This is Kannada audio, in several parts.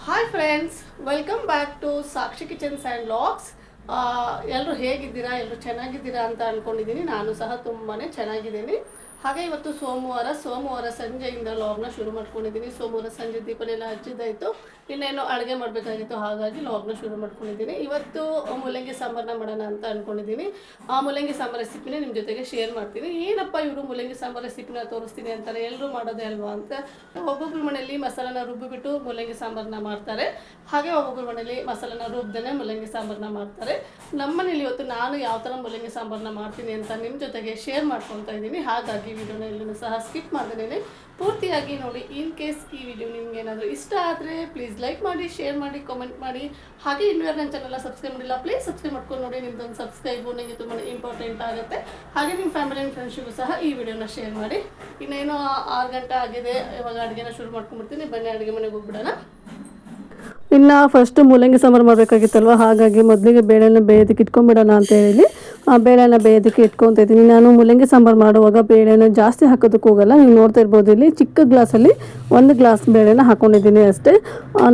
Hi friends, welcome back to Sakshi kitchens and vlogs. ಎಲ್ಲರೂ ಹೇಗಿದ್ದೀರಾ? ಎಲ್ಲರೂ ಚೆನ್ನಾಗಿದ್ದೀರಾ ಅಂತ ಅಂದ್ಕೊಂಡಿದ್ದೀನಿ. ನಾನು ಸಹ ತುಂಬಾ ಚೆನ್ನಾಗಿದ್ದೀನಿ. ಹಾಗೆ ಇವತ್ತು ಸೋಮವಾರ ಸಂಜೆಯಿಂದ ಲಾಗ್ನ ಶುರು ಮಾಡ್ಕೊಂಡಿದ್ದೀನಿ. ಸೋಮವಾರ ಸಂಜೆ ದೀಪನೆಲ್ಲ ಹಚ್ಚಿದ್ದಾಯಿತು. ಇನ್ನೇನು ಅಡುಗೆ ಮಾಡಬೇಕಾಗಿತ್ತು, ಹಾಗಾಗಿ ಲಾಗ್ನ ಶುರು ಮಾಡ್ಕೊಂಡಿದ್ದೀನಿ. ಇವತ್ತು ಮೂಲಂಗಿ ಸಾಂಬಾರನ್ನ ಮಾಡೋಣ ಅಂತ ಅಂದ್ಕೊಂಡಿದ್ದೀನಿ. ಆ ಮೂಲಂಗಿ ಸಾಂಬಾರು ರೆಸಿಪಿನೇ ನಿಮ್ಮ ಜೊತೆಗೆ ಶೇರ್ ಮಾಡ್ತೀನಿ. ಏನಪ್ಪ ಇವರು ಮೂಲಂಗಿ ಸಾಂಬಾರು ರೆಸಿಪಿನ ತೋರಿಸ್ತೀನಿ ಅಂತಾರೆ, ಎಲ್ಲರೂ ಮಾಡೋದೇ ಅಲ್ವಾ ಅಂತ. ಒಬ್ಬೊಬ್ಬರ ಮನೆಯಲ್ಲಿ ಮಸಾಲಾನ ರುಬ್ಬಿಬಿಟ್ಟು ಮೂಲಂಗಿ ಸಾಂಬಾರನ್ನ ಮಾಡ್ತಾರೆ, ಹಾಗೆ ಒಬ್ಬೊಬ್ಬರ ಮನೇಲಿ ಮಸಾಲಾನ ರುಬ್ದೇ ಮೂಲಂಗಿ ಸಾಂಬಾರನ್ನ ಮಾಡ್ತಾರೆ. ನಮ್ಮ ಮನೇಲಿ ಇವತ್ತು ನಾನು ಯಾವ ಥರ ಮೂಲಂಗಿ ಸಾಂಬಾರನ್ನ ಮಾಡ್ತೀನಿ ಅಂತ ನಿಮ್ಮ ಜೊತೆಗೆ ಶೇರ್ ಮಾಡ್ಕೊತಾ ಇದ್ದೀನಿ. ಹಾಗಾಗಿ ವಿಡಿಯೋನ ಎಲ್ಲೂ ಸಹ ಸ್ಕಿಪ್ ಮಾಡ್ದೇನೆ ಪೂರ್ತಿಯಾಗಿ ನೋಡಿ. ಇನ್ ಕೇಸ್ ಈ ವಿಡಿಯೋ ನಿಮ್ಗೆ ಏನಾದರೂ ಇಷ್ಟ ಆದರೆ ಪ್ಲೀಸ್ ಲೈಕ್ ಮಾಡಿ, ಶೇರ್ ಮಾಡಿ, ಕಾಮೆಂಟ್ ಮಾಡಿ. ಹಾಗೆ ಇನ್ನೂ ಯಾರು ನನ್ನ ಚಾನಲ್ ಸಬ್ಸ್ಕ್ರೈಬ್ ಮಾಡಿಲ್ಲ, ಪ್ಲೀಸ್ ಸಬ್ಸ್ಕ್ರೈಬ್ ಮಾಡ್ಕೊಂಡು ನೋಡಿ. ನಿಮ್ದೊಂದು ಸಬ್ಸ್ಕ್ರೈಬು ನನಗೆ ತುಂಬಾ ಇಂಪಾರ್ಟೆಂಟ್ ಆಗುತ್ತೆ. ಹಾಗೆ ನಿಮ್ಮ ಫ್ಯಾಮಿಲಿ ಆ್ಯಂಡ್ ಫ್ರೆಂಡ್ಸಿಗೂ ಸಹ ಈ ವಿಡಿಯೋನ ಶೇರ್ ಮಾಡಿ. ಇನ್ನೇನೋ 6 ಗಂಟೆ ಆಗಿದೆ, ಇವಾಗ ಅಡುಗೆನ ಶುರು ಮಾಡ್ಕೊಂಡ್ಬಿಡ್ತೀನಿ. ಬನ್ನಿ ಅಡುಗೆ ಮನೆಗೆ ಹೋಗ್ಬಿಡೋಣ. ಇನ್ನು ಫಸ್ಟು ಮೂಲಂಗಿ ಸಾಂಬಾರು ಮಾಡಬೇಕಾಗಿತ್ತಲ್ವ, ಹಾಗಾಗಿ ಮೊದಲಿಗೆ ಬೇಳೆನ ಬೇಯೋದಕ್ಕೆ ಇಟ್ಕೊಂಡ್ಬಿಡೋಣ ಅಂತ ಹೇಳಿ ಆ ಬೇಳೆನ ಬೇಯೋದಕ್ಕೆ ಇಟ್ಕೊತಾ ಇದ್ದೀನಿ. ನಾನು ಮೂಲಂಗಿ ಸಾಂಬಾರು ಮಾಡುವಾಗ ಬೇಳೆನ ಜಾಸ್ತಿ ಹಾಕೋದಕ್ಕೆ ಹೋಗಲ್ಲ. ನೀವು ನೋಡ್ತಾ ಇರ್ಬೋದು, ಇಲ್ಲಿ ಚಿಕ್ಕ ಗ್ಲಾಸಲ್ಲಿ 1 ಗ್ಲಾಸ್ ಬೇಳೆನ ಹಾಕ್ಕೊಂಡಿದ್ದೀನಿ ಅಷ್ಟೇ.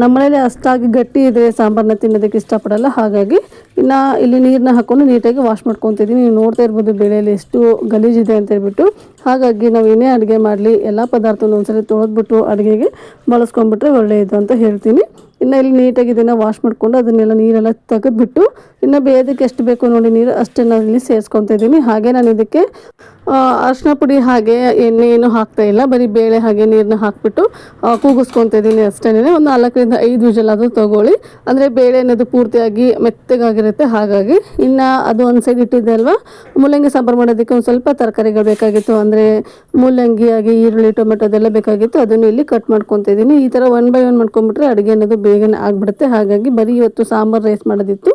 ನಮ್ಮನೇಲಿ ಅಷ್ಟಾಗಿ ಗಟ್ಟಿ ಇದೆ ಸಾಂಬಾರನ್ನ ತಿನ್ನೋದಕ್ಕೆ ಇಷ್ಟಪಡಲ್ಲ, ಹಾಗಾಗಿ ಇನ್ನು ಇಲ್ಲಿ ನೀರನ್ನ ಹಾಕ್ಕೊಂಡು ನೀಟಾಗಿ ವಾಶ್ ಮಾಡ್ಕೊತಿದ್ದೀನಿ. ನೀವು ನೋಡ್ತಾ ಇರ್ಬೋದು ಬೇಳೆಯಲ್ಲಿ ಎಷ್ಟು ಗಲೀಜಿದೆ ಅಂತ ಹೇಳ್ಬಿಟ್ಟು. ಹಾಗಾಗಿ ನಾವು ಏನೇ ಅಡುಗೆ ಮಾಡಲಿ ಎಲ್ಲ ಪದಾರ್ಥನ ಒಂದ್ಸರಿ ತೊಳೆದ್ಬಿಟ್ಟು ಅಡುಗೆಗೆ ಬಳಸ್ಕೊಂಡ್ಬಿಟ್ರೆ ಒಳ್ಳೆಯದು ಅಂತ ಹೇಳ್ತೀನಿ. ಇನ್ನು ಇಲ್ಲಿ ನೀಟಾಗಿ ಇದನ್ನು ವಾಶ್ ಮಾಡಿಕೊಂಡು ಅದನ್ನೆಲ್ಲ ನೀರೆಲ್ಲ ತೆಗೆದುಬಿಟ್ಟು ಇನ್ನು ಬೇಯೋದಕ್ಕೆ ಎಷ್ಟು ಬೇಕು ನೋಡಿ ನೀರು ಅಷ್ಟನ್ನು ಇಲ್ಲಿ ಸೇರಿಸ್ಕೊತಾ ಇದ್ದೀನಿ. ಹಾಗೆ ನಾನು ಇದಕ್ಕೆ ಅರಿಶಿನ ಪುಡಿ ಹಾಗೆ ಎಣ್ಣೆ ಏನು ಹಾಕ್ತಾಯಿಲ್ಲ, ಬರೀ ಬೇಳೆ ಹಾಗೆ ನೀರನ್ನ ಹಾಕಿಬಿಟ್ಟು ಕೂಗಿಸ್ಕೊತಾ ಇದ್ದೀನಿ ಅಷ್ಟೇ. ಒಂದು 4ರಿಂದ 5 ವಿಷಲ್ ಅದು ತೊಗೊಳ್ಳಿ, ಅಂದರೆ ಬೇಳೆ ಅನ್ನೋದು ಪೂರ್ತಿಯಾಗಿ ಮೆತ್ತಗಾಗಿರುತ್ತೆ. ಹಾಗಾಗಿ ಇನ್ನು ಅದು ಒಂದು ಸೈಡ್ ಇಟ್ಟಿದ್ದೆ ಅಲ್ವಾ, ಮೂಲಂಗಿ ಸಾಂಬಾರು ಮಾಡೋದಕ್ಕೆ ಒಂದು ಸ್ವಲ್ಪ ತರಕಾರಿಗಳು ಬೇಕಾಗಿತ್ತು. ಅಂದರೆ ಮೂಲಂಗಿ ಹಾಗೆ ಈರುಳ್ಳಿ, ಟೊಮೆಟೊ ಅದೆಲ್ಲ ಬೇಕಾಗಿತ್ತು. ಅದನ್ನು ಇಲ್ಲಿ ಕಟ್ ಮಾಡ್ಕೊತಾ ಇದ್ದೀನಿ. ಈ ಥರ 1 ಬೈ 1 ಮಾಡ್ಕೊಂಡ್ಬಿಟ್ರೆ ಅಡುಗೆ ಅನ್ನೋದು ಬೇಗನೆ ಆಗಿಬಿಡುತ್ತೆ. ಹಾಗಾಗಿ ಬರೀ ಇವತ್ತು ಸಾಂಬಾರು ರೈಸ್ ಮಾಡೋದಿತ್ತು,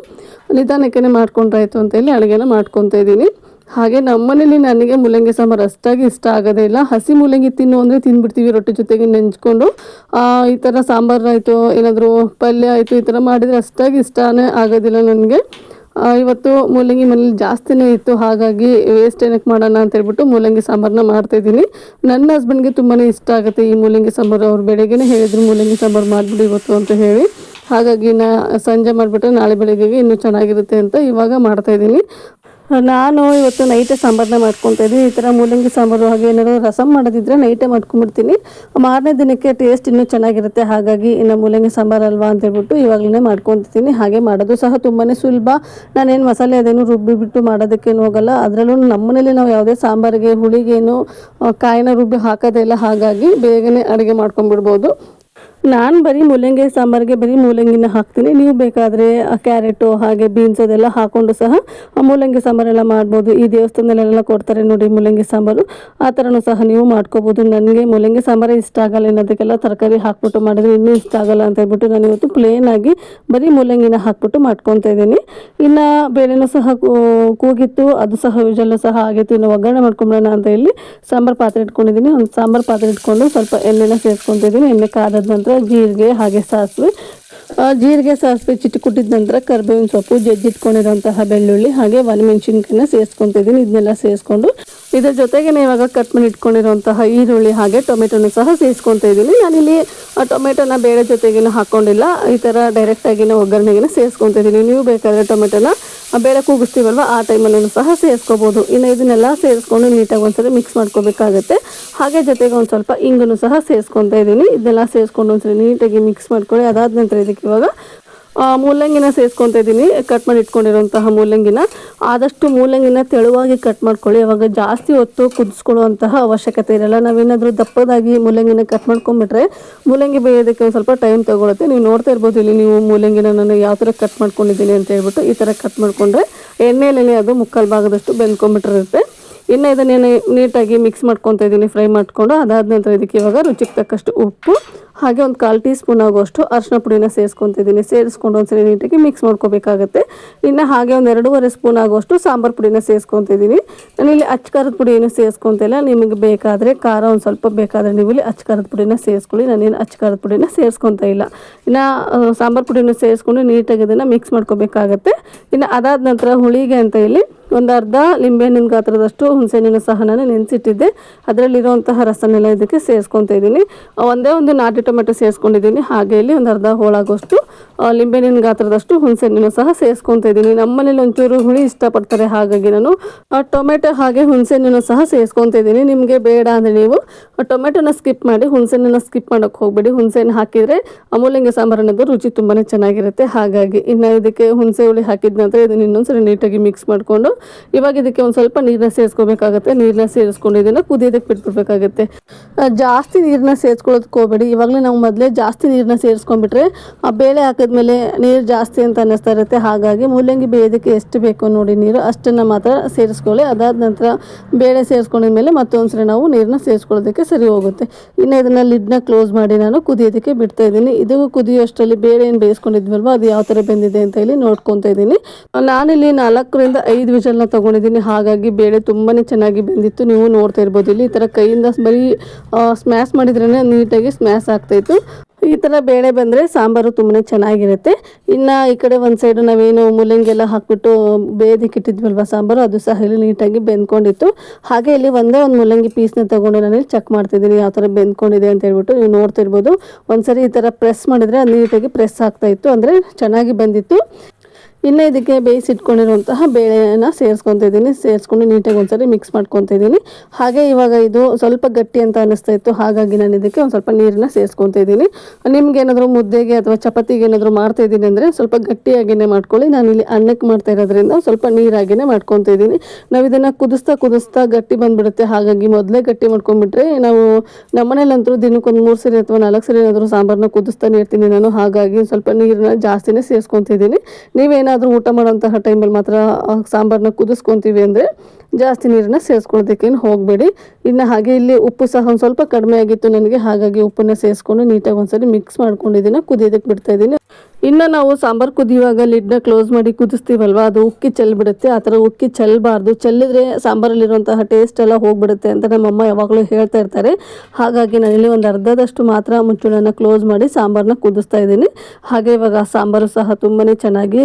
ನಿಧಾನಕ್ಕೆ ಮಾಡ್ಕೊಂಡ್ರಾಯ್ತು ಅಂತ ಹೇಳಿ ಅಡುಗೆನ ಮಾಡ್ಕೊತಾ ಇದ್ದೀನಿ. ಹಾಗೆ ನಮ್ಮನೇಲಿ ನನಗೆ ಮೂಲಂಗಿ ಸಾಂಬಾರು ಅಷ್ಟಾಗಿ ಇಷ್ಟ ಆಗೋದೇ ಇಲ್ಲ. ಹಸಿ ಮೂಲಂಗಿ ತಿನ್ನು ಅಂದರೆ ತಿಂದ್ಬಿಡ್ತೀವಿ ರೊಟ್ಟಿ ಜೊತೆಗೆ ನೆಂಚ್ಕೊಂಡು. ಈ ಥರ ಸಾಂಬಾರು ಆಯಿತು, ಏನಾದರೂ ಪಲ್ಯ ಆಯಿತು, ಈ ಥರ ಮಾಡಿದರೆ ಅಷ್ಟಾಗಿ ಇಷ್ಟನೇ ಆಗೋದಿಲ್ಲ ನನಗೆ. ಇವತ್ತು ಮೂಲಂಗಿ ಮನೇಲಿ ಜಾಸ್ತಿನೇ ಇತ್ತು, ಹಾಗಾಗಿ ವೇಸ್ಟ್ ಏನಕ್ಕೆ ಮಾಡೋಣ ಅಂತ ಹೇಳ್ಬಿಟ್ಟು ಮೂಲಂಗಿ ಸಾಂಬಾರನ್ನ ಮಾಡ್ತಾಯಿದ್ದೀನಿ. ನನ್ನ ಹಸ್ಬೆಂಡ್ಗೆ ತುಂಬಾ ಇಷ್ಟ ಆಗುತ್ತೆ ಈ ಮೂಲಂಗಿ ಸಾಂಬಾರು. ಅವ್ರು ಬೆಳಗ್ಗೆನೇ ಹೇಳಿದ್ರು ಮೂಲಂಗಿ ಸಾಂಬಾರು ಮಾಡಿಬಿಡಿ ಇವತ್ತು ಅಂತ ಹೇಳಿ. ಹಾಗಾಗಿ ಸಂಜೆ ಮಾಡಿಬಿಟ್ರೆ ನಾಳೆ ಬೆಳಗ್ಗೆಗೆ ಇನ್ನೂ ಚೆನ್ನಾಗಿರುತ್ತೆ ಅಂತ ಇವಾಗ ಮಾಡ್ತಾಯಿದ್ದೀನಿ. ನಾನು ಇವತ್ತು ನೈಟೇ ಸಾಂಬಾರನ್ನ ಮಾಡ್ಕೊತಾ ಇದ್ದೀನಿ. ಈ ಥರ ಮೂಲಂಗಿ ಸಾಂಬಾರು ಹಾಗೆ ಏನಾದರೂ ರಸಮ್ ಮಾಡೋದಿದ್ರೆ ನೈಟೇ ಮಾಡ್ಕೊಂಡ್ಬಿಡ್ತೀನಿ, ಮಾರನೇ ದಿನಕ್ಕೆ ಟೇಸ್ಟ್ ಇನ್ನೂ ಚೆನ್ನಾಗಿರುತ್ತೆ. ಹಾಗಾಗಿ ಇನ್ನು ಮೂಲಂಗಿ ಸಾಂಬಾರು ಅಲ್ವಾ ಅಂತ ಹೇಳ್ಬಿಟ್ಟು ಇವಾಗಲೇ ಮಾಡ್ಕೊತಿದ್ದೀನಿ. ಹಾಗೆ ಮಾಡೋದು ಸಹ ತುಂಬಾ ಸುಲಭ. ನಾನೇನು ಮಸಾಲೆ ಅದೇನು ರುಬ್ಬಿಬಿಟ್ಟು ಮಾಡೋದಕ್ಕೇನು ಹೋಗಲ್ಲ. ಅದರಲ್ಲೂ ನಮ್ಮನೇಲಿ ನಾವು ಯಾವುದೇ ಸಾಂಬಾರಿಗೆ ಹುಳಿಗೇನು ಕಾಯಿನ ರುಬ್ಬಿ ಹಾಕೋದೇ ಇಲ್ಲ, ಹಾಗಾಗಿ ಬೇಗನೆ ಅಡುಗೆ ಮಾಡ್ಕೊಂಡ್ಬಿಡ್ಬೋದು. ನಾನು ಬರೀ ಮೂಲಂಗಿ ಸಾಂಬಾರಿಗೆ ಬರೀ ಮೂಲಂಗಿನ ಹಾಕ್ತೀನಿ. ನೀವು ಬೇಕಾದರೆ ಕ್ಯಾರೆಟು ಹಾಗೆ ಬೀನ್ಸ್ ಅದೆಲ್ಲ ಹಾಕ್ಕೊಂಡು ಸಹ ಮೂಲಂಗಿ ಸಾಂಬಾರೆಲ್ಲ ಮಾಡ್ಬೋದು. ಈ ದೇವಸ್ಥಾನದಲ್ಲೆಲ್ಲ ಕೊಡ್ತಾರೆ ನೋಡಿ ಮೂಲಂಗಿ ಸಾಂಬಾರು, ಆ ಥರನೂ ಸಹ ನೀವು ಮಾಡ್ಕೋಬೋದು. ನನಗೆ ಮೂಲಂಗಿ ಸಾಂಬಾರೇ ಇಷ್ಟ ಆಗಲ್ಲ, ಅನ್ನೋದಕ್ಕೆಲ್ಲ ತರಕಾರಿ ಹಾಕ್ಬಿಟ್ಟು ಮಾಡಿದ್ರೆ ಇನ್ನೂ ಇಷ್ಟ ಆಗಲ್ಲ ಅಂತ ಹೇಳ್ಬಿಟ್ಟು ನಾನು ಇವತ್ತು ಪ್ಲೇನಾಗಿ ಬರೀ ಮೂಲಂಗಿನ ಹಾಕ್ಬಿಟ್ಟು ಮಾಡ್ಕೊತಾ ಇದ್ದೀನಿ. ಇನ್ನು ಬೇಳೆನೂ ಸಹ ಕೂಗಿತ್ತು, ಅದು ಸಹ ವಿಜಲ್ಲು ಸಹ ಆಗಿತ್ತು. ಇನ್ನು ಒಗ್ಗರಣೆ ಮಾಡ್ಕೊಂಬಿಡೋಣ ಅಂತ ಹೇಳಿ ಸಾಂಬಾರು ಪಾತ್ರೆ ಇಟ್ಕೊಂಡಿದ್ದೀನಿ. ಒಂದು ಸಾಂಬಾರು ಪಾತ್ರೆ ಇಟ್ಕೊಂಡು ಸ್ವಲ್ಪ ಎಣ್ಣೆನ ಸೇರಿಸ್ಕೊತಿದ್ದೀನಿ. ಎಣ್ಣೆ ಕಾದ ನಂತರ ಜೀರಿಗೆ ಹಾಗೆ ಸಾಸಿವೆ, ಜೀರಿಗೆ ಸಾಸಿವೆ ಚಿಟಕುಟ್ಟಿದ ನಂತರ ಕರಿಬೇವಿನ ಸೊಪ್ಪು, ಜಜ್ಜಿಟ್ಕೊಂಡಿರೋಂತಹ ಬೆಳ್ಳುಳ್ಳಿ ಹಾಗೆ ಒಣಮೆಣಸಿನ್ಕಾಯಿನ ಸೇರಿಸ್ಕೊತಿದ್ದೀನಿ. ಇದನ್ನೆಲ್ಲ ಸೇರಿಸ್ಕೊಂಡು ಇದರ ಜೊತೆಗೆ ಇವಾಗ ಕಟ್ ಮಾಡಿ ಇಟ್ಕೊಂಡಿರೋಂತಹ ಈರುಳ್ಳಿ ಹಾಗೆ ಟೊಮೆಟೊನ ಸಹ ಸೇರಿಸ್ಕೊತಾ ಇದ್ದೀನಿ. ನಾನಿಲ್ಲಿ ಟೊಮೆಟೊನ ಬೇಳೆ ಜೊತೆಗೇನು ಹಾಕ್ಕೊಂಡಿಲ್ಲ, ಈ ಥರ ಡೈರೆಕ್ಟಾಗಿನ ಒಗ್ಗರಣೆಗೆ ಸೇರಿಸ್ಕೊತಾ ಇದ್ದೀನಿ. ನೀವು ಬೇಕಾದರೆ ಟೊಮೆಟೊನ ಬೇಳೆ ಕೂಗಿಸ್ತೀವಲ್ವ ಆ ಟೈಮಲ್ಲೂ ಸಹ ಸೇರಿಸ್ಕೋಬೋದು. ಇನ್ನು ಇದನ್ನೆಲ್ಲ ಸೇರಿಸ್ಕೊಂಡು ನೀಟಾಗಿ ಒಂದ್ಸರಿ ಮಿಕ್ಸ್ ಮಾಡ್ಕೋಬೇಕಾಗುತ್ತೆ. ಹಾಗೆ ಜೊತೆಗೆ ಒಂದು ಸ್ವಲ್ಪ ಇಂಗನ್ನು ಸಹ ಸೇರಿಸ್ಕೊತಾ ಇದ್ದೀನಿ. ಇದನ್ನೆಲ್ಲ ಸೇರಿಸ್ಕೊಂಡು ಒಂದ್ಸರಿ ನೀಟಾಗಿ ಮಿಕ್ಸ್ ಮಾಡ್ಕೊಳ್ಳಿ. ಅದಾದ ನಂತರ ಇದಕ್ಕೆ ಇವಾಗ ಮೂಲಂಗಿನ ಸೇರಿಸ್ಕೊತಾ ಇದ್ದೀನಿ. ಕಟ್ ಮಾಡಿ ಇಟ್ಕೊಂಡಿರೋಂತಹ ಮೂಲಂಗಿನ ಆದಷ್ಟು ಮೂಲಂಗಿನ ತೆಳುವಾಗಿ ಕಟ್ ಮಾಡ್ಕೊಳ್ಳಿ. ಅವಾಗ ಜಾಸ್ತಿ ಹೊತ್ತು ಕುದಿಸ್ಕೊಳ್ಳುವಂತಹ ಅವಶ್ಯಕತೆ ಇರಲ್ಲ. ನಾವೇನಾದರೂ ದಪ್ಪದಾಗಿ ಮೂಲಂಗಿನ ಕಟ್ ಮಾಡ್ಕೊಂಡ್ಬಿಟ್ರೆ ಮೂಲಂಗಿ ಬೇಯೋದಕ್ಕೆ ಒಂದು ಸ್ವಲ್ಪ ಟೈಮ್ ತೊಗೊಳುತ್ತೆ. ನೀವು ನೋಡ್ತಾ ಇರ್ಬೋದು ಇಲ್ಲಿ ನೀವು ಮೂಲಂಗಿನ ನಾನು ಯಾವ ಥರ ಕಟ್ ಮಾಡ್ಕೊಂಡಿದ್ದೀನಿ ಅಂತ ಹೇಳ್ಬಿಟ್ಟು. ಈ ಥರ ಕಟ್ ಮಾಡಿಕೊಂಡ್ರೆ ಎಣ್ಣೆಯಲ್ಲಿ ಅದು 3/4 ಭಾಗದಷ್ಟು ಬೆಂದ್ಕೊಂಡ್ಬಿಟ್ಟಿರುತ್ತೆ. ಇನ್ನು ಇದನ್ನೇನು ನೀಟಾಗಿ ಮಿಕ್ಸ್ ಮಾಡ್ಕೊತಾ ಇದ್ದೀನಿ, ಫ್ರೈ ಮಾಡಿಕೊಂಡು. ಅದಾದ ನಂತರ ಇದಕ್ಕೆ ಇವಾಗ ರುಚಿಗೆ ತಕ್ಕಷ್ಟು ಉಪ್ಪು ಹಾಗೆ ಒಂದು 1/4 ಟೀ ಸ್ಪೂನ್ ಆಗುವಷ್ಟು ಅರಿಶಿನ ಪುಡಿನ ಸೇರಿಸ್ಕೊತಿದ್ದೀನಿ. ಸೇರಿಸ್ಕೊಂಡು ಒಂದ್ಸರಿ ನೀಟಾಗಿ ಮಿಕ್ಸ್ ಮಾಡ್ಕೋಬೇಕಾಗುತ್ತೆ. ಇನ್ನು ಹಾಗೆ ಒಂದು 2.5 ಸ್ಪೂನ್ ಆಗುವಷ್ಟು ಸಾಂಬಾರು ಪುಡಿನ ಸೇರಿಸ್ಕೊತಿದ್ದೀನಿ. ನಾನಿಲ್ಲಿ ಅಚ್ಚಕಾರದ ಪುಡಿ ಏನು ಸೇರಿಸ್ಕೊತಿಲ್ಲ. ನಿಮಗೆ ಬೇಕಾದರೆ ಖಾರ ಒಂದು ಸ್ವಲ್ಪ ಬೇಕಾದರೆ ನೀವು ಇಲ್ಲಿ ಅಚ್ಚಕಾರದ ಪುಡಿನ ಸೇರಿಸ್ಕೊಳ್ಳಿ. ನಾನೇನು ಅಚ್ಚಕಾರದ ಪುಡಿನ ಸೇರಿಸ್ಕೊತಾ ಇಲ್ಲ. ಇನ್ನು ಸಾಂಬಾರು ಪುಡಿನ ಸೇರಿಸ್ಕೊಂಡು ನೀಟಾಗಿ ಇದನ್ನು ಮಿಕ್ಸ್ ಮಾಡ್ಕೋಬೇಕಾಗತ್ತೆ. ಇನ್ನು ಅದಾದ ನಂತರ ಹುಳಿಗೆ ಅಂತ ಇಲ್ಲಿ ಒಂದು ಅರ್ಧ ಲಿಂಬೆಹಣ್ಣಿನ ಗಾತ್ರದಷ್ಟು ಹುಣಸೆಹಣ್ಣನ್ನು ಸಹ ನಾನು ನೆನೆಸಿಟ್ಟಿದ್ದೆ. ಅದರಲ್ಲಿರುವಂತಹ ರಸನೆಲ್ಲ ಇದಕ್ಕೆ ಸೇರಿಸ್ಕೊತಾ ಇದ್ದೀನಿ. ಒಂದೇ ಒಂದು ನಾಟಿ ಟೊಮೆಟೊ ಸೇರಿಸ್ಕೊಂಡಿದ್ದೀನಿ. ಹಾಗೆ ಇಲ್ಲಿ ಒಂದು ಅರ್ಧ ಹೋಳಾಗೋಷ್ಟು ಲಿಂಬೆಹಣ್ಣಿನ ಗಾತ್ರದಷ್ಟು ಹುಣಸೆಹಣ್ಣನ್ನು ಸಹ ಸೇರಿಸ್ಕೊತಾ ಇದ್ದೀನಿ. ನಮ್ಮನೇಲಿ ಒಂಚೂರು ಹುಳಿ ಇಷ್ಟಪಡ್ತಾರೆ, ಹಾಗಾಗಿ ನಾನು ಟೊಮೆಟೊ ಹಾಗೆ ಹುಣಸೆಹಣ್ಣನ್ನು ಸಹ ಸೇರಿಸ್ಕೊತಾ ಇದ್ದೀನಿ. ನಿಮಗೆ ಬೇಡ ಅಂದರೆ ನೀವು ಟೊಮೆಟೊನ ಸ್ಕಿಪ್ ಮಾಡಿ ಹುಣಸೆಹಣ್ಣನ್ನು ಸ್ಕಿಪ್ ಮಾಡೋಕ್ಕೆ ಹೋಗಬೇಡಿ. ಹುಣಸೆಹಣ್ಣು ಹಾಕಿದರೆ ಮೂಲಂಗಿ ಸಾಂಬಾರು ಅನ್ನೋದು ರುಚಿ ತುಂಬಾ ಚೆನ್ನಾಗಿರುತ್ತೆ. ಹಾಗಾಗಿ ಇನ್ನು ಇದಕ್ಕೆ ಹುಣಸೆ ಹುಳಿ ಹಾಕಿದ ನಂತರ ಇದನ್ನು ಇನ್ನೊಂದ್ಸರಿ ನೀಟಾಗಿ ಮಿಕ್ಸ್ ಮಾಡಿಕೊಂಡು ಇವಾಗ ಇದಕ್ಕೆ ಒಂದು ಸ್ವಲ್ಪ ನೀರನ್ನ ಸೇರಿಸ್ಕೋಬೇಕಾಗುತ್ತೆ. ನೀರನ್ನ ಸೇರಿಸ್ಕೊಂಡು ಇದನ್ನು ಕುದಿಯೋದಕ್ಕೆ ಬಿಟ್ಬಿಡ್ಬೇಕಾಗುತ್ತೆ. ಜಾಸ್ತಿ ನೀರನ್ನ ಸೇರಿಸ್ಕೊಳ್ಳೋದಕ್ಕೆ ಹೋಗಬೇಡಿ. ಇವಾಗಲೇ ನಾವು ಮೊದಲೇ ಜಾಸ್ತಿ ನೀರನ್ನ ಸೇರಿಸ್ಕೊಂಡ್ಬಿಟ್ರೆ ಆ ಬೇಳೆ ಹಾಕಿದ್ಮೇಲೆ ನೀರು ಜಾಸ್ತಿ ಅಂತ ಅನ್ನಿಸ್ತಾ ಇರುತ್ತೆ. ಹಾಗಾಗಿ ಮೂಲಂಗಿ ಬೇಯೋದಕ್ಕೆ ಎಷ್ಟು ಬೇಕೋ ನೋಡಿ ನೀರು ಅಷ್ಟನ್ನು ಮಾತ್ರ ಸೇರಿಸ್ಕೊಳ್ಳಿ. ಅದಾದ ನಂತರ ಬೇಳೆ ಸೇರಿಸ್ಕೊಂಡಿದ್ಮೇಲೆ ಮತ್ತೊಂದ್ಸರಿ ನಾವು ನೀರನ್ನ ಸೇರಿಸ್ಕೊಳ್ಳೋದಕ್ಕೆ ಸರಿ ಹೋಗುತ್ತೆ. ಇನ್ನು ಇದನ್ನು ಲಿಡ್ನ ಕ್ಲೋಸ್ ಮಾಡಿ ನಾನು ಕುದಿಯೋದಕ್ಕೆ ಬಿಡ್ತಾ ಇದ್ದೀನಿ. ಇದು ಕುದಿಯೋಷ್ಟರಲ್ಲಿ ಬೇಳೆ ಏನು ಬೇಯಿಸ್ಕೊಂಡಿದ್ವಲ್ವ ಅದು ಯಾವ ಥರ ಬೆಂದಿದೆ ಅಂತ ಇಲ್ಲಿ ನೋಡ್ಕೊತಾ ಇದ್ದೀನಿ. ನಾನಿಲ್ಲಿ 4ರಿಂದ 5 ವಿಷಲ್ನ ತೊಗೊಂಡಿದ್ದೀನಿ. ಹಾಗಾಗಿ ಬೇಳೆ ತುಂಬಾ ಚೆನ್ನಾಗಿ ಬೆಂದಿತ್ತು. ನೀವು ನೋಡ್ತಾ ಇರ್ಬೋದು, ಇಲ್ಲಿ ಈ ಥರ ಕೈಯಿಂದ ಬರೀ ಸ್ಮ್ಯಾಶ್ ಮಾಡಿದ್ರೇ ನೀಟಾಗಿ ಸ್ಮ್ಯಾಶ್ ಆಗ್ತಾಯಿತ್ತು. ಈ ಥರ ಬೇಳೆ ಬಂದರೆ ಸಾಂಬಾರು ತುಂಬಾ ಚೆನ್ನಾಗಿರುತ್ತೆ. ಇನ್ನು ಈ ಕಡೆ ಒಂದು ಸೈಡು ನಾವೇನು ಮೂಲಂಗಿ ಎಲ್ಲ ಹಾಕ್ಬಿಟ್ಟು ಬೇಯೋದಕ್ಕೆ ಇಟ್ಟಿದ್ವಲ್ವ ಸಾಂಬಾರು, ಅದು ಸಹ ಇಲ್ಲಿ ನೀಟಾಗಿ ಬೆಂದ್ಕೊಂಡಿತ್ತು. ಹಾಗೆ ಇಲ್ಲಿ ಒಂದೇ ಒಂದು ಮೂಲಂಗಿ ಪೀಸ್ನ ತೊಗೊಂಡು ನಾನಿಲ್ಲಿ ಚೆಕ್ ಮಾಡ್ತಿದ್ದೀನಿ ಯಾವ ಥರ ಬೆಂದ್ಕೊಂಡಿದೆ ಅಂತ ಹೇಳ್ಬಿಟ್ಟು. ನೀವು ನೋಡ್ತಿರ್ಬೋದು, ಒಂದ್ಸರಿ ಈ ಥರ ಪ್ರೆಸ್ ಮಾಡಿದರೆ ಅದು ನೀಟಾಗಿ ಪ್ರೆಸ್ ಆಗ್ತಾಯಿತ್ತು, ಅಂದರೆ ಚೆನ್ನಾಗಿ ಬಂದಿತ್ತು. ಇನ್ನು ಇದಕ್ಕೆ ಬೇಯಿಸಿಟ್ಕೊಂಡಿರುವಂತಹ ಬೇಳೆನ ಸೇರಿಸ್ಕೊತಾ ಇದ್ದೀನಿ. ಸೇರಿಸ್ಕೊಂಡು ನೀಟಾಗಿ ಒಂದ್ಸರಿ ಮಿಕ್ಸ್ ಮಾಡ್ಕೊತಾ ಇದ್ದೀನಿ. ಹಾಗೆ ಇವಾಗ ಇದು ಸ್ವಲ್ಪ ಗಟ್ಟಿ ಅಂತ ಅನ್ನಿಸ್ತಾ ಇತ್ತು, ಹಾಗಾಗಿ ನಾನು ಇದಕ್ಕೆ ಒಂದು ಸ್ವಲ್ಪ ನೀರನ್ನ ಸೇರಿಸ್ಕೊತಾ ಇದ್ದೀನಿ. ನಿಮ್ಗೇನಾದರೂ ಮುದ್ದೆಗೆ ಅಥವಾ ಚಪಾತಿಗೆ ಏನಾದರೂ ಮಾಡ್ತಾ ಇದ್ದೀನಿ ಅಂದರೆ ಸ್ವಲ್ಪ ಗಟ್ಟಿಯಾಗಿಯೇ ಮಾಡ್ಕೊಳ್ಳಿ. ನಾನಿಲ್ಲಿ ಅನ್ನಕ್ಕೆ ಮಾಡ್ತಾ ಇರೋದ್ರಿಂದ ಸ್ವಲ್ಪ ನೀರಾಗಿಯೇ ಮಾಡ್ಕೊತಾ ಇದ್ದೀನಿ. ನಾವು ಇದನ್ನು ಕುದಿಸ್ತಾ ಗಟ್ಟಿ ಬಂದುಬಿಡುತ್ತೆ. ಹಾಗಾಗಿ ಮೊದಲೇ ಗಟ್ಟಿ ಮಾಡ್ಕೊಂಡ್ಬಿಟ್ರೆ ನಾವು ನಮ್ಮನೇಲಂತೂ ದಿನಕ್ಕೊಂದು 3 ಸರಿ ಅಥವಾ 4 ಸರಿ ಏನಾದರೂ ಸಾಂಬಾರನ್ನ ಕುದಿಸ್ತಾನೆ ಇರ್ತೀನಿ ನಾನು. ಹಾಗಾಗಿ ಸ್ವಲ್ಪ ನೀರನ್ನ ಜಾಸ್ತಿನೇ ಸೇರಿಸ್ಕೊತಾ ಇದ್ದೀನಿ. ನೀವೇನಾದರೂ ಊಟ ಮಾಡೋಂತಹ ಟೈಮಲ್ಲಿ ಮಾತ್ರ ಸಾಂಬಾರನ್ನ ಕುದಿಸ್ಕೊತೀವಿ ಅಂದರೆ ಜಾಸ್ತಿ ನೀರನ್ನ ಸೇರಿಸ್ಕೊಳ್ಳೋದಕ್ಕೇನು ಹೋಗಬೇಡಿ. ಇನ್ನು ಹಾಗೆ ಇಲ್ಲಿ ಉಪ್ಪು ಸಹ ಒಂದು ಸ್ವಲ್ಪ ಕಡಿಮೆ ಆಗಿತ್ತು ನನಗೆ, ಹಾಗಾಗಿ ಉಪ್ಪನ್ನು ಸೇರಿಸ್ಕೊಂಡು ನೀಟಾಗಿ ಒಂದ್ಸರಿ ಮಿಕ್ಸ್ ಮಾಡ್ಕೊಂಡಿದ್ದೀನಿ. ಕುದಿಯೋದಕ್ಕೆ ಬಿಡ್ತಾ ಇದ್ದೀನಿ. ಇನ್ನು ನಾವು ಸಾಂಬಾರು ಕುದಿಯುವಾಗ ಲಿಡ್ನ ಕ್ಲೋಸ್ ಮಾಡಿ ಕುದಿಸ್ತೀವಲ್ವ, ಅದು ಉಕ್ಕಿ ಚೆಲ್ಲಬಿಡುತ್ತೆ. ಆ ಥರ ಉಕ್ಕಿ ಚೆಲ್ಲಬಾರ್ದು. ಚೆಲ್ಲಿದ್ರೆ ಸಾಂಬಾರಲ್ಲಿರುವಂತಹ ಟೇಸ್ಟ್ ಎಲ್ಲ ಹೋಗಿಬಿಡುತ್ತೆ ಅಂತ ನಮ್ಮಮ್ಮ ಯಾವಾಗಲೂ ಹೇಳ್ತಾ ಇರ್ತಾರೆ. ಹಾಗಾಗಿ ನಾನಿಲ್ಲಿ ಒಂದು ಅರ್ಧದಷ್ಟು ಮಾತ್ರ ಮುಚ್ಚಳನ ಕ್ಲೋಸ್ ಮಾಡಿ ಸಾಂಬಾರನ್ನ ಕುದಿಸ್ತಾ ಇದ್ದೀನಿ. ಹಾಗೆ ಇವಾಗ ಸಾಂಬಾರು ಸಹ ತುಂಬಾ ಚೆನ್ನಾಗಿ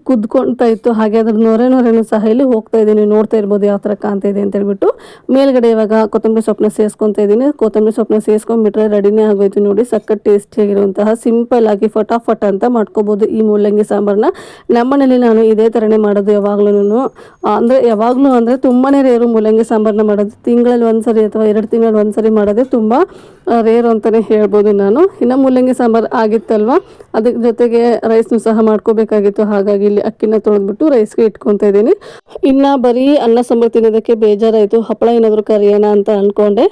ಕುದ್ಕೊಳ್ತಾ ಇತ್ತು. ಹಾಗೆ ಅದ್ರ ನೊರೆನೂ ಸಹ ಇಲ್ಲಿ ಹೋಗ್ತಾ ಇದ್ದೀನಿ. ನೋಡ್ತಾ ಇರ್ಬೋದು ಯಾವ ಥರ ಕಾಣ್ತಾ ಇದೆ ಅಂತ ಹೇಳ್ಬಿಟ್ಟು. ಮೇಲ್ಗಡೆ ಇವಾಗ ಕೊತ್ತಂಬರಿ ಸೊಪ್ಪನ್ನ ಸೇರಿಸ್ಕೊತಾ ಇದ್ದೀನಿ. ಕೊತ್ತಂಬರಿ ಸೊಪ್ಪನ್ನ ಸೇರಿಸ್ಕೊಂಡ್ಬಿಟ್ರೆ ರೆಡಿನೇ ಆಗೋಯ್ತು ನೋಡಿ. ಸಖತ್ ಟೇಸ್ಟಿಯಾಗಿರುವಂತಹ ಸಿಂಪಲ್ ಆಗಿ ಫಟಾಫಟ್ ಅಂತ ಮಾಡ್ಕೋಬೋದು ಈ ಮೂಲಂಗಿ ಸಾಂಬಾರನ್ನ. ನಮ್ಮನೇಲಿ ನಾನು ಇದೇ ಥರನೇ ಮಾಡೋದು ಯಾವಾಗ್ಲೂ. ಅಂದರೆ ತುಂಬಾ ರೇರು ಮೂಲಂಗಿ ಸಾಂಬಾರನ್ನ ಮಾಡೋದು. ತಿಂಗಳಲ್ಲಿ ಒಂದ್ಸರಿ ಅಥವಾ 2 ತಿಂಗಳಲ್ಲಿ ಒಂದ್ಸರಿ ಮಾಡೋದೇ ತುಂಬ ರೇರು ಅಂತಲೇ ಹೇಳ್ಬೋದು ನಾನು. ಇನ್ನು ಮೂಲಂಗಿ ಸಾಂಬಾರು ಆಗಿತ್ತಲ್ವ, ಅದಕ್ಕೆ ಜೊತೆಗೆ ರೈಸ್ನು ಸಹ ಮಾಡ್ಕೋಬೇಕಾಗಿತ್ತು. ಹಾಗಾಗಿ ಇಲ್ಲಿ ಅಕ್ಕಿನ ತೊಳೆದ್ಬಿಟ್ಟು ರೈಸ್ಗೆ ಇಟ್ಕೊತಾ ಇದ್ದೀನಿ. ಇನ್ನು ಬರೀ ಅನ್ನ ಸಾಂಬಾರು ತಿನ್ನೋದಕ್ಕೆ ಬೇಜಾರಾಯಿತು. ಹಪ್ಪಳ ಏನಾದರೂ ಕರಿಯೋಣ ಅಂತ ಅಂದ್ಕೊಂಡೆ.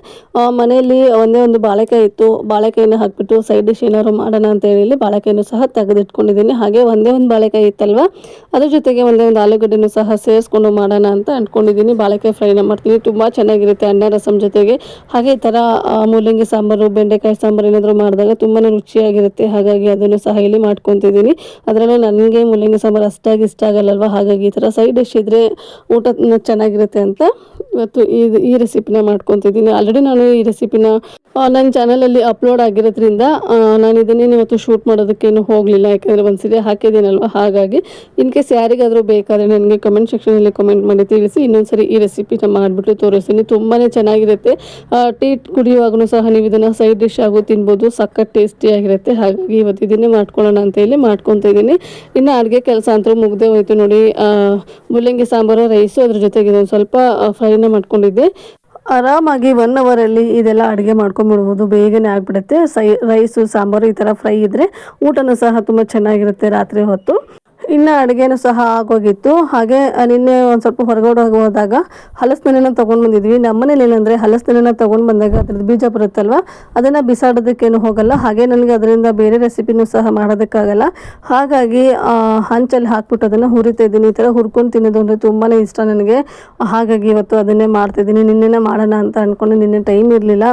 ಮನೆಯಲ್ಲಿ ಒಂದೇ ಒಂದು ಬಾಳೆಕಾಯಿ ಇತ್ತು. ಬಾಳೆಕಾಯಿನ ಹಾಕ್ಬಿಟ್ಟು ಸೈಡ್ ಡಿಶ್ ಏನಾದ್ರು ಮಾಡೋಣ ಅಂತ ಹೇಳಿ ಬಾಳೆಕಾಯಿನೂ ಸಹ ತೆಗೆದಿಟ್ಕೊಂಡಿದ್ದೀನಿ. ಹಾಗೆ ಒಂದೇ ಒಂದು ಬಾಳೆಕಾಯಿ ಇತ್ತಲ್ವ, ಅದ್ರ ಜೊತೆಗೆ ಒಂದೇ ಒಂದು ಆಲೂಗಡ್ಡೆನೂ ಸಹ ಸೇರಿಸ್ಕೊಂಡು ಮಾಡೋಣ ಅಂತ ಅಂದ್ಕೊಂಡಿದ್ದೀನಿ. ಬಾಳೆಕಾಯಿ ಫ್ರೈನ ಮಾಡ್ತೀನಿ, ತುಂಬ ಚೆನ್ನಾಗಿರುತ್ತೆ ಅನ್ನ ರಸಂ ಜೊತೆಗೆ. ಹಾಗೆ ಈ ಥರ ಮೂಲಂಗಿ ಸಾಂಬಾರು, ಬೆಂಡೆಕಾಯಿ ಸಾಂಬಾರು ಏನಾದರೂ ಮಾಡಿದಾಗ ತುಂಬಾ ರುಚಿಯಾಗಿರುತ್ತೆ. ಹಾಗಾಗಿ ಅದನ್ನು ಸಹ ಇಲ್ಲಿ ಮಾಡ್ಕೊತಿದ್ದೀನಿ. ಅದರಲ್ಲೂ ನನಗೆ ಮೂಲಂಗಿ ಸಾಂಬಾರು ಅಷ್ಟಾಗಿ ಇಷ್ಟ ಆಗಲ್ಲಲ್ವ, ಹಾಗಾಗಿ ಈ ಥರ ಸೈಡ್ ಡಿಶ್ ಇದ್ದರೆ ಊಟ ಚೆನ್ನಾಗಿರುತ್ತೆ ಅಂತ ಇವತ್ತು ಈ ರೆಸಿಪಿನ ಮಾಡ್ಕೊತಿದ್ದೀನಿ. ಆಲ್ರೆಡಿ ನಾನು ಈ ರೆಸಿಪಿನ ನನ್ನ ಚಾನಲಲ್ಲಿ ಅಪ್ಲೋಡ್ ಆಗಿರೋದ್ರಿಂದ ನಾನು ಇದನ್ನೇನು ಇವತ್ತು ಶೂಟ್ ಮಾಡೋದಕ್ಕೇನು ಹೋಗಲಿಲ್ಲ, ಯಾಕೆಂದರೆ ಒಂದ್ಸರಿ ಹಾಕಿದ್ದೀನಲ್ವ. ಹಾಗಾಗಿ ಇನ್ ಕೇಸ್ ಯಾರಿಗಾದರೂ ಬೇಕಾದರೆ ನನಗೆ ಕಮೆಂಟ್ ಸೆಕ್ಷನಲ್ಲಿ ಕಮೆಂಟ್ ಮಾಡಿ ತಿಳಿಸಿ. ಇನ್ನೊಂದ್ಸರಿ ಈ ರೆಸಿಪಿನ ಮಾಡಿಬಿಟ್ಟು ತೋರಿಸ್ತೀನಿ. ತುಂಬಾ ಚೆನ್ನಾಗಿರುತ್ತೆ. ಟೀ ಕುಡಿಯುವಾಗೂ ಸಹ ನೀವು ಇದನ್ನು ಸೈಡ್ ಡಿಶ್ ಆಗು ತಿನ್ಬೋದು. ಸಖತ್ ಟೇಸ್ಟಿಯಾಗಿರುತ್ತೆ. ಹಾಗಾಗಿ ಇವತ್ತು ಇದನ್ನೇ ಮಾಡ್ಕೊಳ್ಳೋಣ ಅಂತ ಹೇಳಿ ಮಾಡ್ಕೊತಾ ಇದ್ದೀನಿ. ಇನ್ನು ಅಡುಗೆ ಕೆಲಸ ಅಂತೂ ಮುಗ್ದೇ ಹೋಯ್ತು ನೋಡಿ. ಮೂಲಂಗಿ ಸಾಂಬಾರು, ರೈಸು, ಅದ್ರ ಜೊತೆಗೆ ಒಂದು ಸ್ವಲ್ಪ ಫ್ರೈನ ಮಾಡ್ಕೊಂಡಿದ್ದೆ. ಆರಾಮಾಗಿ 1 ಅವರಲ್ಲಿ ಇದೆಲ್ಲ ಅಡುಗೆ ಮಾಡ್ಕೊಂಬಿಡ್ಬೋದು. ಬೇಗನೆ ಆಗಿಬಿಡುತ್ತೆ. ರೈಸು, ಸಾಂಬಾರು ಈ ಥರ ಫ್ರೈ ಇದ್ದರೆ ಊಟನೂ ಸಹ ತುಂಬ ಚೆನ್ನಾಗಿರುತ್ತೆ ರಾತ್ರಿ ಹೊತ್ತು. ಇನ್ನು ಅಡುಗೆನೂ ಸಹ ಆಗೋಗಿತ್ತು. ಹಾಗೆ ನಿನ್ನೆ ಒಂದು ಸ್ವಲ್ಪ ಹೊರಗಡೆ ಹೋದಾಗ ಹಲಸಿನಣ್ಣನ ತೊಗೊಂಡು ಬಂದಿದ್ವಿ. ನಮ್ಮನೇಲಿ ಏನಂದರೆ ಹಲಸಿನಣ್ಣನ ತೊಗೊಂಡು ಬಂದಾಗ ಅದ್ರದ್ದು ಬೀಜ ಬರುತ್ತಲ್ವ, ಅದನ್ನು ಬಿಸಾಡೋದಕ್ಕೇನು ಹೋಗಲ್ಲ. ಹಾಗೆ ನನಗೆ ಅದರಿಂದ ಬೇರೆ ರೆಸಿಪಿನೂ ಸಹ ಮಾಡೋದಕ್ಕಾಗಲ್ಲ. ಹಾಗಾಗಿ ಹಂಚಲ್ಲಿ ಹಾಕ್ಬಿಟ್ಟು ಅದನ್ನು ಹುರಿತಾ ಇದ್ದೀನಿ. ಈ ಥರ ಹುರ್ಕೊಂಡು ತಿನ್ನೋದು ಅಂದರೆ ತುಂಬಾ ಇಷ್ಟ ನನಗೆ. ಹಾಗಾಗಿ ಇವತ್ತು ಅದನ್ನೇ ಮಾಡ್ತಾಯಿದ್ದೀನಿ. ನಿನ್ನೆನೇ ಮಾಡೋಣ ಅಂತ ಅಂದ್ಕೊಂಡು ನಿನ್ನೆ ಟೈಮ್ ಇರಲಿಲ್ಲ.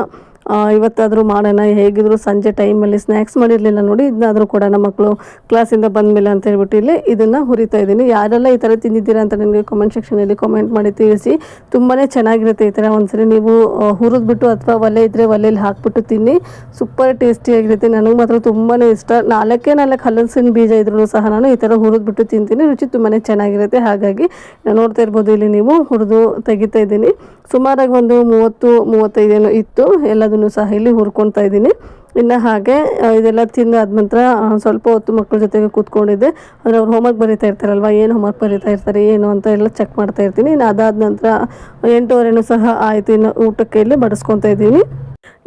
ಇವತ್ತಾದರೂ ಮಾಡೋಣ, ಹೇಗಿದ್ರು ಸಂಜೆ ಟೈಮಲ್ಲಿ ಸ್ನ್ಯಾಕ್ಸ್ ಮಾಡಿರಲಿಲ್ಲ ನೋಡಿ, ಇದನ್ನಾದರೂ ಕೂಡ ನಮ್ಮ ಮಕ್ಕಳು ಕ್ಲಾಸಿಂದ ಬಂದಮೇಲೆ ಅಂತ ಹೇಳ್ಬಿಟ್ಟು ಇಲ್ಲಿ ಇದನ್ನು ಹುರಿತಾ ಇದ್ದೀನಿ. ಯಾರೆಲ್ಲ ಈ ಥರ ತಿಂದಿದ್ದೀರಾ ಅಂತ ನನಗೆ ಕಾಮೆಂಟ್ ಸೆಕ್ಷನಲ್ಲಿ ಕಾಮೆಂಟ್ ಮಾಡಿ ತಿಳಿಸಿ. ತುಂಬಾ ಚೆನ್ನಾಗಿರುತ್ತೆ ಈ ಥರ. ಒಂದ್ಸರಿ ನೀವು ಹುರಿದ್ಬಿಟ್ಟು ಅಥವಾ ಒಲೆ ಇದ್ದರೆ ಒಲೆಯಲ್ಲಿ ಹಾಕ್ಬಿಟ್ಟು ತಿನ್ನಿ, ಸೂಪರ್ ಟೇಸ್ಟಿಯಾಗಿರುತ್ತೆ. ನನಗೆ ಮಾತ್ರ ತುಂಬಾ ಇಷ್ಟ. 4 ಹಲಸಿನ ಬೀಜ ಇದ್ರೂ ಸಹ ನಾನು ಈ ಥರ ಹುರಿದ್ಬಿಟ್ಟು ತಿಂತೀನಿ, ರುಚಿ ತುಂಬಾ ಚೆನ್ನಾಗಿರುತ್ತೆ. ಹಾಗಾಗಿ ನೋಡ್ತಾ ಇರ್ಬೋದು ಇಲ್ಲಿ ನೀವು ಹುರಿದು ತೆಗಿತಾ ಇದ್ದೀನಿ. ಸುಮಾರಾಗಿ ಒಂದು 30-35 ಇತ್ತು. ಎಲ್ಲದನ್ನು ಸಹ ಇಲ್ಲಿ ಹುರ್ಕೊತಾ ಇದ್ದೀನಿ. ಇನ್ನು ಹಾಗೆ ಇದೆಲ್ಲ ತಿಂದಾದ ನಂತರ ಸ್ವಲ್ಪ ಹೊತ್ತು ಮಕ್ಕಳ ಜೊತೆಗೆ ಕೂತ್ಕೊಂಡಿದ್ದೆ. ಅಂದರೆ ಅವ್ರು ಹೋಮ್ವರ್ಕ್ ಬರೀತಾ ಇರ್ತಾರಲ್ವ, ಏನು ಹೋಮ್ವರ್ಕ್ ಬರೀತಾ ಇರ್ತಾರೆ ಏನು ಅಂತ ಎಲ್ಲ ಚೆಕ್ ಮಾಡ್ತಾ ಇರ್ತೀನಿ. ಇನ್ನು ಅದಾದ ನಂತರ 8:15 ಸಹ ಆಯಿತು. ಇನ್ನು ಊಟಕ್ಕೆ ಇಲ್ಲಿ ಬಡಿಸ್ಕೊತಾ ಇದ್ದೀನಿ.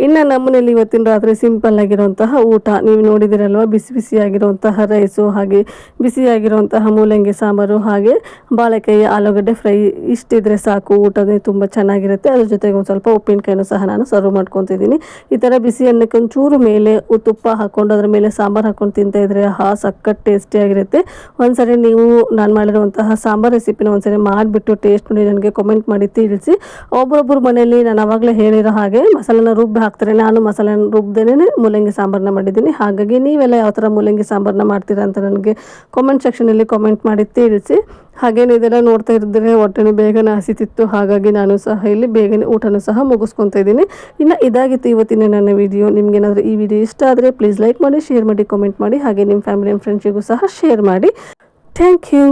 ಇನ್ನು ನಮ್ಮನೇಲಿ ಇವತ್ತಿನ ರಾತ್ರಿ ಸಿಂಪಲ್ ಆಗಿರುವಂತಹ ಊಟ ನೀವು ನೋಡಿದಿರಲ್ವ, ಬಿಸಿ ಬಿಸಿಯಾಗಿರುವಂತಹ ರೈಸು, ಹಾಗೆ ಬಿಸಿಯಾಗಿರುವಂತಹ ಮೂಲಂಗಿ ಸಾಂಬಾರು, ಹಾಗೆ ಬಾಳೆಕಾಯಿ ಆಲೂಗಡ್ಡೆ ಫ್ರೈ. ಇಷ್ಟಿದ್ರೆ ಸಾಕು, ಊಟನೇ ತುಂಬ ಚೆನ್ನಾಗಿರುತ್ತೆ. ಅದ್ರ ಜೊತೆಗೆ ಒಂದು ಸ್ವಲ್ಪ ಉಪ್ಪಿನಕಾಯಿನೂ ಸಹ ನಾನು ಸರ್ವ್ ಮಾಡ್ಕೊತಿದ್ದೀನಿ. ಈ ಥರ ಬಿಸಿ ಅನ್ನಕ್ಕೆ ಒಂಚೂರು ಮೇಲೆ ತುಪ್ಪ ಹಾಕ್ಕೊಂಡು ಅದ್ರ ಮೇಲೆ ಸಾಂಬಾರು ಹಾಕ್ಕೊಂಡು ತಿಂತಾಯಿದ್ರೆ ಸಖತ್ ಟೇಸ್ಟಿಯಾಗಿರುತ್ತೆ. ಒಂದ್ಸರಿ ನೀವು ನಾನು ಮಾಡಿರುವಂತಹ ಸಾಂಬಾರು ರೆಸಿಪಿನ ಒಂದ್ಸರಿ ಮಾಡಿಬಿಟ್ಟು ಟೇಸ್ಟ್ ನೋಡಿ ನನಗೆ ಕಾಮೆಂಟ್ ಮಾಡಿ ತಿಳಿಸಿ. ಒಬ್ಬೊಬ್ಬರು ಮನೆಯಲ್ಲಿ ನಾನು ಆವಾಗಲೇ ಹೇಳಿರೋ ಹಾಗೆ ಮಸಾಲೆನ ರುಬ್ಬಿ ಹಾಕ್ತಾರೆ. ನಾನು ಮಸಾಲೆ ರುಬ್ದೇನೆ ಮೂಲಂಗಿ ಸಾಂಬಾರನ್ನ ಮಾಡಿದ್ದೀನಿ. ಹಾಗಾಗಿ ನೀವೆಲ್ಲ ಯಾವ ಥರ ಮೂಲಂಗಿ ಸಾಂಬಾರನ್ನ ಮಾಡ್ತೀರಾ ಅಂತ ನನಗೆ ಕಾಮೆಂಟ್ ಸೆಕ್ಷನಲ್ಲಿ ಕಾಮೆಂಟ್ ಮಾಡಿ ತಿಳಿಸಿ. ಹಾಗೇನು ಇದೆಲ್ಲ ನೋಡ್ತಾ ಇದ್ದರೆ ಹೊಟ್ಟೆನೂ ಬೇಗನೆ ಹಸಿತಿತ್ತು. ಹಾಗಾಗಿ ನಾನು ಸಹ ಇಲ್ಲಿ ಬೇಗನೆ ಊಟನೂ ಸಹ ಮುಗಿಸ್ಕೊತಾ ಇದ್ದೀನಿ. ಇನ್ನು ಇದಾಗಿತ್ತು ಇವತ್ತಿನ ನನ್ನ ವಿಡಿಯೋ. ನಿಮಗೇನಾದರೂ ಈ ವಿಡಿಯೋ ಇಷ್ಟ ಆದರೆ ಪ್ಲೀಸ್ ಲೈಕ್ ಮಾಡಿ, ಶೇರ್ ಮಾಡಿ, ಕಾಮೆಂಟ್ ಮಾಡಿ, ಹಾಗೆ ನಿಮ್ಮ ಫ್ಯಾಮಿಲಿ ಆ್ಯಂಡ್ ಫ್ರೆಂಡ್ಸಿಗೂ ಸಹ ಶೇರ್ ಮಾಡಿ. Thank you.